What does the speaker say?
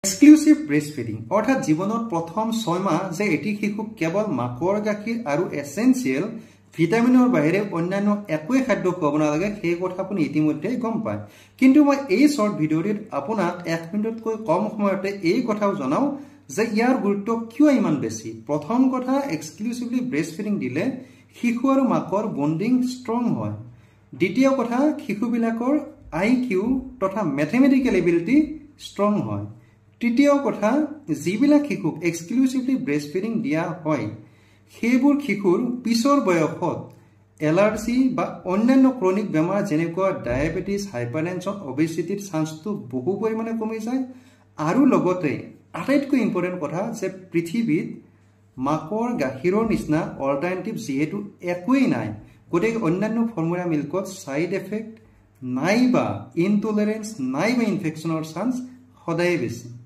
exclusive breast feeding অৰ্থাৎ জীৱনৰ প্ৰথম 6 মাহ যে এটি শিশুক কেৱল মাকৰ গাখীৰ আৰু এসেনশিয়াল ভিটামিনৰ বাহিৰে অন্যান্য একোৱে খাদ্য খুৱাব নালাগে সেই কথা আপুনি ইতিমধ্যে গম পায় কিন্তু মই এই শৰ্ট ভিডিঅ'টিত আপোনাক 1 মিনিটতকৈ কম সময়তে এই কথাও জনাও যে ইয়াৰ গুৰুত্ব কিয় ইমান বেছি প্ৰথম কথা এক্সক্লুসিভলি ব্ৰেষ্ট ফিডিং দিলে শিশু আৰু মাকৰ বন্ডিং ষ্ট্ৰং হয় দ্বিতীয় কথা শিশুবিলাকৰ IQ তথা ম্যাথমেটিক্যাল এবিলিটি ষ্ট্ৰং হয় তৃতীয় কথা যিবিলাক শিশুক এক্সক্লুসিভলি ব্ৰেষ্ট ফিডিং দিয়া হয় সেইবোৰ শিশুৰ পিছৰ বয়সত এলাৰ্জি বা অন্যান্য ক্ৰনিক বেমাৰ যেনেকুৱা ডায়াবেটিস হাইপাৰটেনশন অবেচিটিৰ চান্সটো বহু পৰিমাণে কমি যায় আৰু লগতে আটাইতকৈ ইম্পৰ্টেন্ট কথা যে পৃথিৱীত মাকৰ গাখীৰৰ নিচিনা অল্টাৰনেটিভ যেহেতু একোৱেই নাই গতিকে অন্যান্য ফৰ্মুলা মিল্কত সাইড এফেক্ট নাইবা ইনটলাৰেন্স নাইবা ইনফেকশনৰ চান্স সদায় বেছি